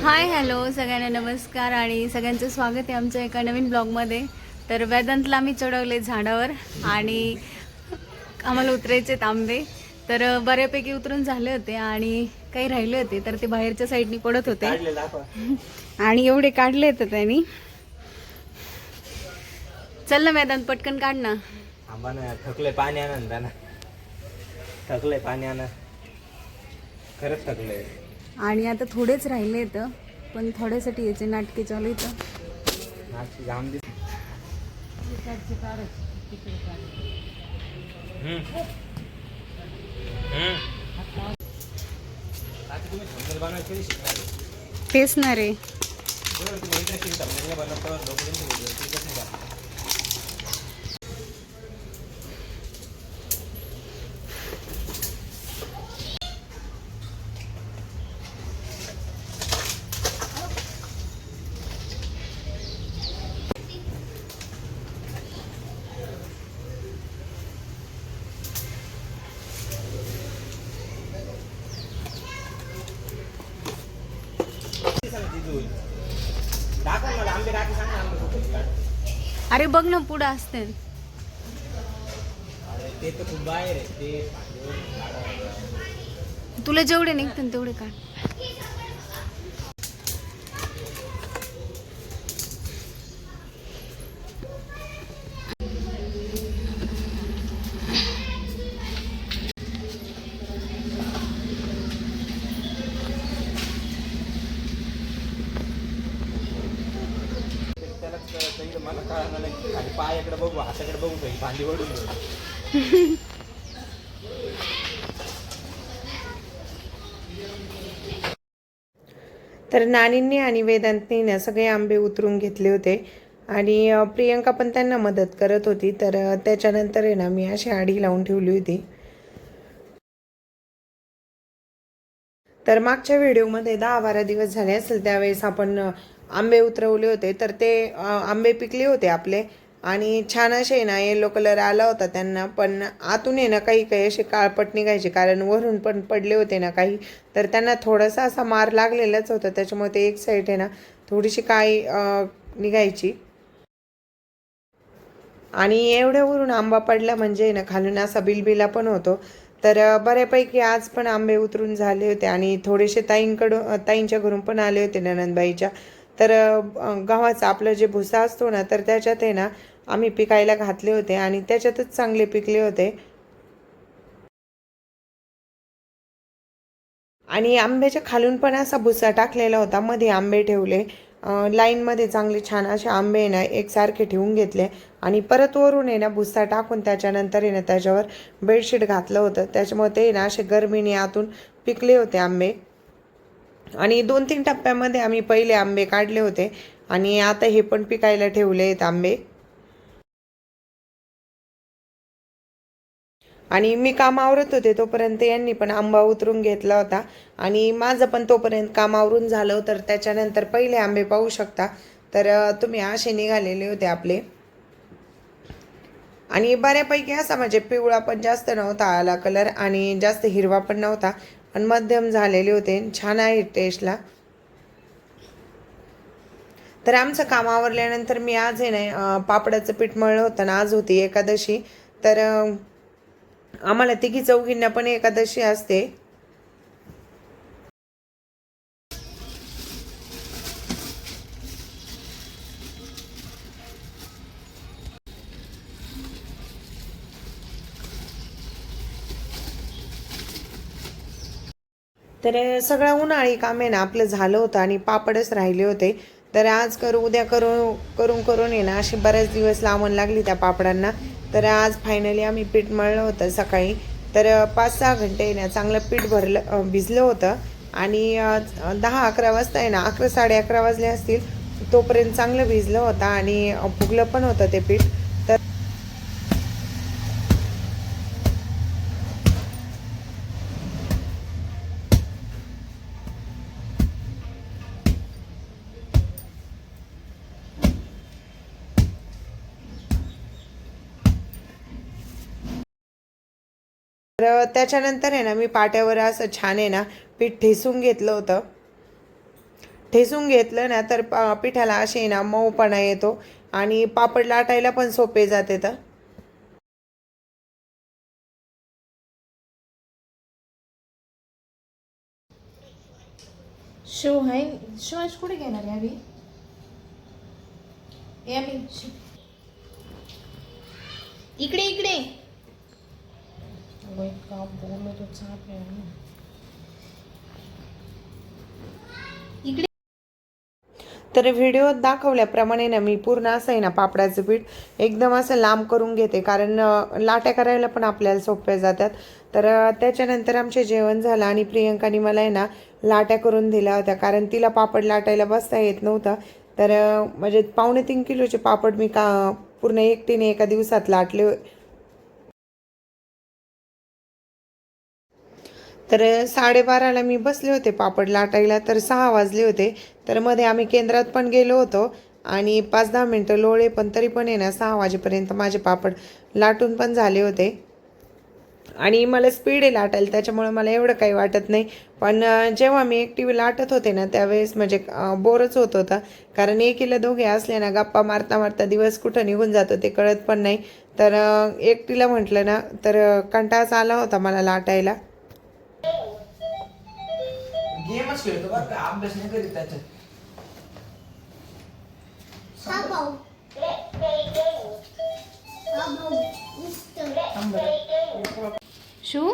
Hi hello सगळ्यांना नमस्कार आणि सगळ्यांचं स्वागत आहे आमच्या एका नवीन ब्लॉगमध्ये. तर वेदांतला आम्ही चढवले झाडावर आणि आम्हाला उतरायचे आंबे. तर बऱ्यापैकी उतरून झाले होते आणि काही राहिले होते तर ते बाहेरच्या साईडनी पडत होते आणि एवढे काढले होते त्यांनी. चल ना वेदांत पटकन काढ ना. थकले पाणी आणा ना, थकले पाणी आणा, खरंच थकले. आणि आता थोडेच राहिले इथं पण थोड्यासाठी याचे नाटके चालू इथं. तेच ना रे. अरे बघ ना पुढं असते ते तर खूप बाहेर आहे ते. तुला जेवढे निघतील तेवढे काढ. मला कळणार नाही, खाली पायाकडे बघू हाताकडे बघू काही भांडी वडून. तर नानींनी आणि वेदांतनी ना सगळे आंबे उतरून घेतले होते आणि प्रियंका पण त्यांना मदत करत होती. तर त्याच्यानंतर आहे ना मी अशी आडी लावून ठेवली होती. तर मागच्या व्हिडिओमध्ये 10-12 दिवस झाले असेल त्यावेळेस आपण आंबे उतरवले होते. तर ते आंबे पिकले होते आपले आणि छान असे ना येलो कलर आला होता त्यांना. पण आतून आहे ना काही काही असे काळपट निघायचे कारण वरून पण पडले होते ना काही. तर त्यांना थोडासा असा मार लागलेलाच होता त्याच्यामुळे ते एक साईड आहे ना थोडीशी काळी निघायची. आणि एवढ्यावरून आंबा पडला म्हणजे ना खालून असा बिलबिला पण होतो. तर बऱ्यापैकी आज पण आंबे उतरून झाले होते आणि थोडेसे ताईंच्या घरून पण आले होते ननंदबाईच्या. तर गव्हाचा आपलं जे भुसा असतो ना तर त्याच्यात आहे ना आम्ही पिकायला घातले होते आणि त्याच्यातच चांगले पिकले होते. आणि आंब्याच्या खालून पण असा भुसा टाकलेला होता, मध्ये आंबे ठेवले लाईनमध्ये चांगले छान असे आंबे ना एकसारखे ठेवून घेतले आणि परत वरून आहे ना भुसा टाकून त्याच्यानंतर आहे ना त्याच्यावर बेडशीट घातलं होतं. त्याच्यामुळे ते ना असे गरमीने आतून पिकले होते आंबे. आणि 2-3 टप्प्यामध्ये आम्ही पहिले आंबे काढले होते आणि आता हे पण पिकायला ठेवले आहेत आंबे. आणि मी काम आवरत होते तोपर्यंत यांनी पण आंबा उतरून घेतला होता आणि माझं पण तोपर्यंत काम आवरून झालं. तर त्याच्यानंतर पहिले आंबे पाहू शकता. तर तुम्ही असे निघालेले होते आपले आणि बऱ्यापैकी असा म्हणजे पिवळा पण जास्त नव्हता आला कलर आणि जास्त हिरवा पण नव्हता पण मध्यम झालेले होते. छान आहे टेस्टला. तर आमचं काम आवरल्यानंतर मी आज आहे ना पापडाचं पीठ मळलं होतं ना, आज होती एकादशी. तर आम्हाला तिघी चौघींना पण एकादशी असते. तर सगळं उन्हाळी काम आहे ना आपलं झालं होतं आणि पापडच राहिले होते. तर आज करू उद्या करून ना अशी बरेच दिवस लावून लागली त्या पापडांना. तर आज फायनली आम्ही पीठ मळलं होतं सकाळी. तर 5-6 घंटे ना चांगलं पीठ भिजलं होतं आणि 10-11 वाजता आहे ना 11-11:30 वाजले असतील तोपर्यंत चांगलं भिजलं होतं आणि फुगलं पण होतं ते पीठ. तर तर त्याच्यानंतर आहे ना मी पाट्यावर असं छान आहे ना पीठ ठेसून घेतलं होतं. ठेसून घेतलं ना तर पिठाला असे ना मऊपणा येतो आणि पापड लाटायला पण सोपे जाते. तर शिव आहे शिवांश कुठे घेणार आहे अभि? ए अभि इकडे इकडे इकडे. तर व्हिडिओत दाखवल्याप्रमाणे ना मी पूर्ण असं आहे ना पापडाचं पीठ एकदम असं लांब करून घेते, कारण लाट्या करायला पण आपल्याला सोप्या जातात. तर त्याच्यानंतर आमचे जेवण झालं आणि प्रियंकाने मला आहे ना लाट्या करून दिल्या होत्या, कारण तिला पापड लाटायला बसता येत नव्हतं. तर म्हणजे 2.5 किलोचे पापड मी पूर्ण एकटीने एका दिवसात लाटले. तर 12:30ला मी बसले होते पापड लाटायला, तर 6 वाजले होते. तर मध्ये आम्ही केंद्रात पण गेलो होतो आणि 5-10 मिनटं लोळे, पण तरी पण आहे ना 6 वाजेपर्यंत माझे पापड लाटून पण झाले होते. आणि मला स्पीड आहे लाटायला, त्याच्यामुळे मला एवढं काही वाटत नाही. पण जेव्हा मी एकटी लाटत होते ना त्यावेळेस म्हणजे बोरच होत होता, कारण एकीला दोघे असले ना गप्पा मारता मारता दिवस कुठं निघून जातो ते कळत पण नाही. तर एकटीला म्हटलं ना तर कंटाळाच आला होता मला लाटायला. गेमच खेळतो बरं का, अभ्यास नाही करीत त्याच्यात. शिव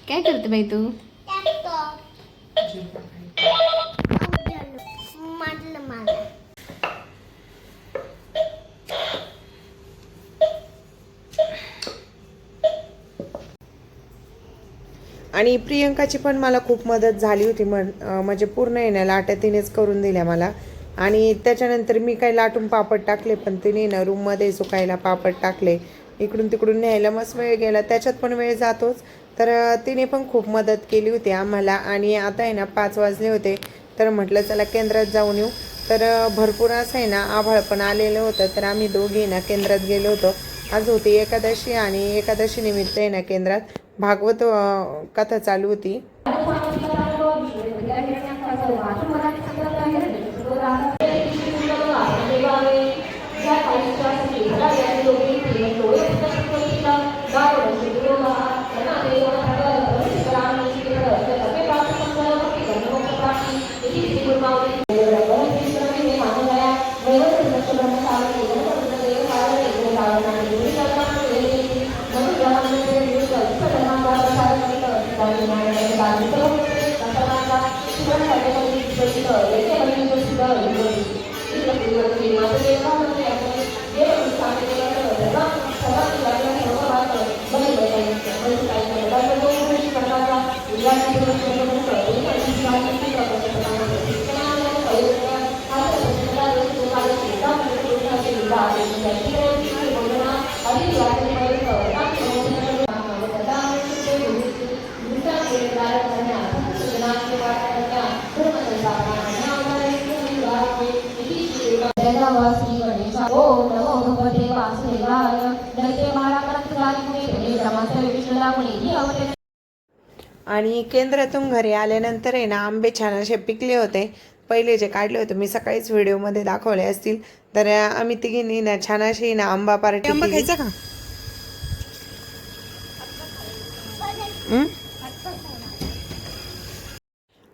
काय करते बाई तू? आणि प्रियंकाची पण मला खूप मदत झाली होती. म्हणजे पूर्ण आहे ना लाट्या तिनेच करून दिल्या मला. आणि त्याच्यानंतर मी काही लाटून पापड टाकले, पण तिने ना रूममध्ये सुकायला पापड टाकले. इकडून तिकडून न्यायला मस्त वेळ गेला, त्याच्यात पण वेळ जातोच. तर तिने पण खूप मदत केली होती आम्हाला. आणि आता आहे ना 5 वाजले होते, तर म्हटलं चला केंद्रात जाऊन येऊ. तर भरपूर असं आहे ना आभाळ पण आलेलं होतं. तर आम्ही दोघे ना केंद्रात गेलो होतो. आज होती एकादशी आणि एकादशी निमित्त आहे ना केंद्रात भागवत कथा चालू होती. आणि केंद्रातून घरी आल्यानंतर आहे ना आंबे छान असे पिकले होते. पहिले जे काढले होते मी सकाळीच व्हिडिओमध्ये दाखवले असतील. तर आम्ही तिघींनी ना छान अशी ना आंबा पार्टी केली.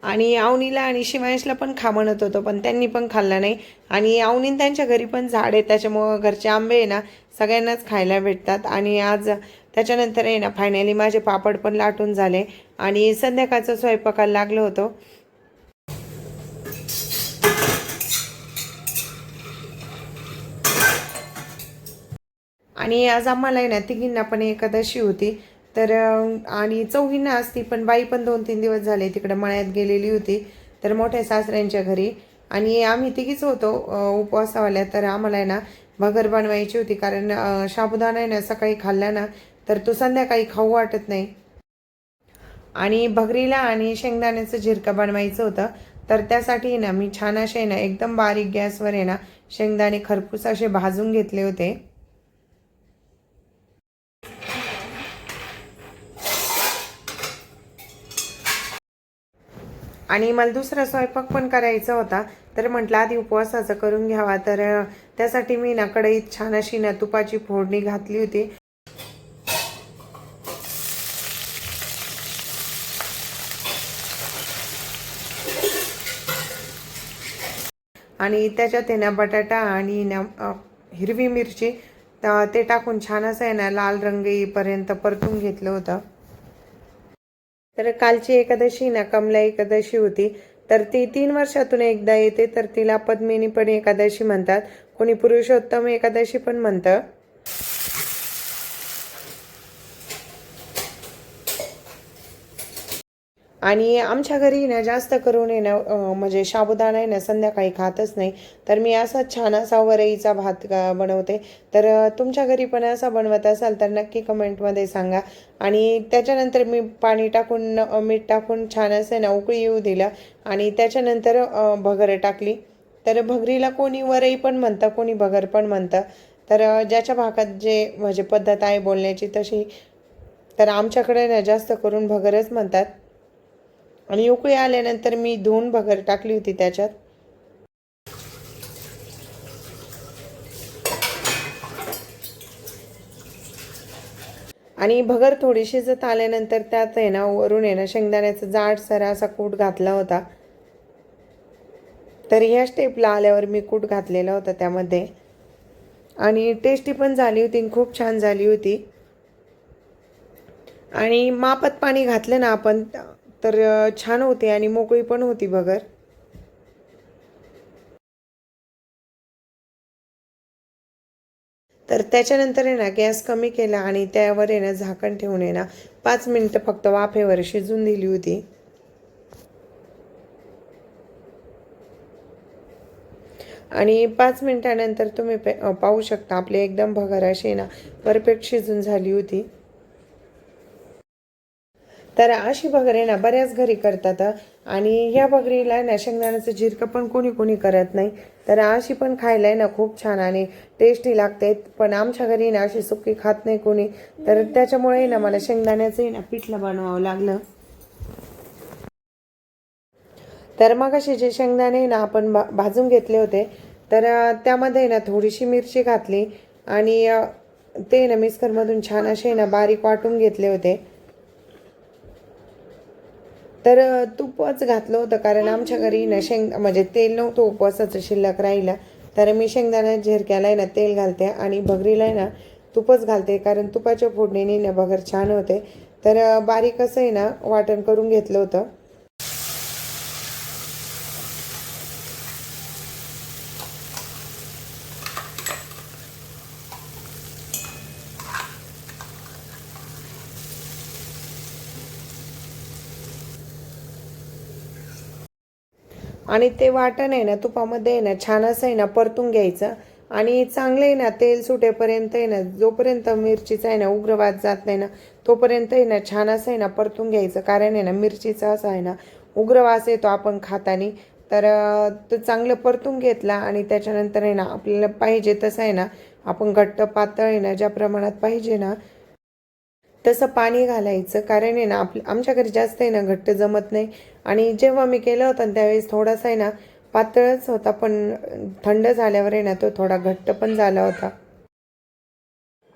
आणि अवनीला आणि शिवांशला पण खा म्हणत होतो, पण त्यांनी पण खाल्ला नाही. आणि अवनीन त्यांच्या घरी पण झाड आहे, त्याच्यामुळं घरचे आंबे आहे ना सगळ्यांनाच खायला भेटतात. आणि आज त्याच्यानंतर आहे ना फायनली माझे पापड पण लाटून झाले आणि संध्याकाळचं स्वयंपाकाला लागलं होतं. आणि आज आम्हाला आहे ना तिघींना पण एकादशी होती. तर आणि चौघींना असती, पण बाई पण 2-3 दिवस झाले तिकडे मळ्यात गेलेली होती, तर मोठ्या सासऱ्यांच्या घरी. आणि आम्ही तिघीच होतो उपवासावाल्या. तर आम्हाला आहे ना भगर बनवायची होती, कारण साबुदाणा आहे ना सकाळी खाल्ला ना तर तो संध्याकाळी खाऊ वाटत नाही. आणि भगरीला आणि शेंगदाण्याचं झिरका बनवायचं होतं. तर त्यासाठी ना मी छान असे आहे ना एकदम बारीक गॅसवर आहे ना शेंगदाणे खरपूस असे भाजून घेतले होते. आणि मला दुसरा स्वयंपाक पण करायचा होता, तर म्हटलं आधी उपवासाचं करून घ्यावा. तर त्यासाठी मी ना कढईत छान अशी ना तुपाची फोडणी घातली होती. आणि त्याच्यात आहे ना बटाटा आणि ना हिरवी मिरची ते टाकून छान असं आहे ना लाल रंग येईपर्यंत परतून घेतलं होतं. तर कालची एकादशी ना कमला एकादशी होती. तर ती 3 वर्षातून एकदा येते. तर तिला पद्मिनी पण एकादशी म्हणतात, कोणी पुरुषोत्तम एकादशी पण म्हणतं. आणि आमच्या घरी ना जास्त करून आहे ना म्हणजे साबुदाणा आहे ना संध्याकाळी खातच नाही. तर मी असा छान असा वरईचा भात बनवते. तर तुमच्या घरी पण असा बनवत असाल तर नक्की कमेंटमध्ये सांगा. आणि त्याच्यानंतर मी पाणी टाकून मीठ टाकून छान असं ना उकळी येऊ दिलं आणि त्याच्यानंतर भगर टाकली. तर भगरीला कोणी वरई पण म्हणतं, कोणी भगर पण म्हणतं. तर ज्याच्या भागात जे म्हणजे पद्धत आहे बोलण्याची तशी. तर आमच्याकडे ना जास्त करून भगरच म्हणतात. आणि उकळी आल्यानंतर मी धुवून भगर टाकली होती त्याच्यात. आणि भगर थोडी शिजत आल्यानंतर त्यात आहे ना वरून आहे ना शेंगदाण्याचा जाडसर असा कूट घातला होता. तर ह्या स्टेपला आल्यावर मी कूट घातलेला होता त्यामध्ये. आणि टेस्टी पण झाली होती आणि खूप छान झाली होती. आणि मापात पाणी घातलं ना आपण तर छान होते आणि मोकळी पण होती भगर. तर त्याच्यानंतर आहे ना गॅस कमी केला आणि त्यावर आहे ना झाकण ठेवून आहे ना 5 मिनिटं फक्त वाफेवर शिजून दिली होती. आणि 5 मिनिटानंतर तुम्ही पाहू शकता आपली एकदम भगर अशी ना परफेक्ट शिजून झाली होती. तर अशी भगर आहे ना बऱ्याच घरी करतात. आणि ह्या भगरीला ना शेंगदाण्याचं झिरकं पण कोणी कोणी करत नाही. तर अशी पण खायला आहे ना खूप छान आणि टेस्टी लागते. पण आमच्या घरी ना अशी सुकी खात नाही कोणी. तर त्याच्यामुळे ना मला शेंगदाण्याचं ना पिठलं बनवावं लागलं. तर मग असे जे शेंगदाणे ना आपण भाजून घेतले होते. तर त्यामध्ये ना थोडीशी मिरची घातली आणि ते ना मिक्सरमधून छान असे ना बारीक वाटून घेतले होते. तर तूपच घातलं होतं कारण आमच्या घरी ना म्हणजे तेल नव्हतं उपवासाचं शिल्लक राहिलं. तर मी शेंगदाणा झिरक्याला आहे ना तेल घालते आणि भगरीला आहे ना तूपच घालते कारण तुपाच्या फोडणीने ना भगर छान होते. तर बारीक असं आहे ना वाटण करून घेतलं होतं. आणि ते वाटण आहे ना तुपामध्ये आहे ना छान असं आहे ना परतून घ्यायचं. आणि चांगलं आहे ना तेल सुटेपर्यंत आहे ना जोपर्यंत मिरचीचा आहे ना उग्रवास जात नाही ना तोपर्यंत आहे ना छान असं आहे ना परतून घ्यायचं. कारण आहे ना मिरचीचा असा आहे ना उग्रवास येतो आपण खाताना. तर तो चांगलं परतून घेतला आणि त्याच्यानंतर आहे ना आपल्याला पाहिजे तसं आहे ना आपण घट्ट पातळ आहे ना ज्या प्रमाणात पाहिजे ना तसं पाणी घालायचं. कारण आहे ना आमच्या घरी जास्त आहे ना घट्ट जमत नाही. आणि जेव्हा मी केलं होतं त्यावेळेस थोडासा आहे ना पातळच होता, पण थंड झाल्यावर आहे ना तो थोडा घट्ट पण झाला होता.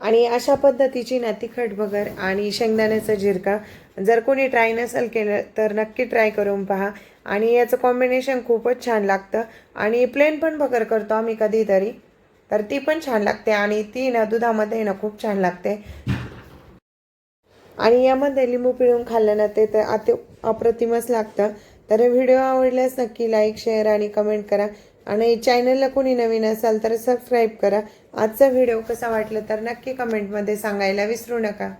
आणि अशा पद्धतीची ना तिखट भगर आणि शेंगदाण्याचा झिरका जर कोणी ट्राय नसेल केलं तर नक्की ट्राय करून पहा. आणि याचं कॉम्बिनेशन खूपच छान लागतं. आणि प्लेन पण भगर करतो आम्ही कधीतरी, तर ती पण छान लागते आणि ती ना दुधामध्ये ना खूप छान लागते. आणि यामध्ये लिंबू पिळून खाल्लं ना ते तर अप्रतिमच लागतं. तर व्हिडिओ आवडल्यास नक्की लाईक शेअर आणि कमेंट करा. आणि चॅनलला कोणी नवीन असाल तर सबस्क्राईब करा. आजचा व्हिडिओ कसा वाटला तर नक्की कमेंटमध्ये सांगायला विसरू नका.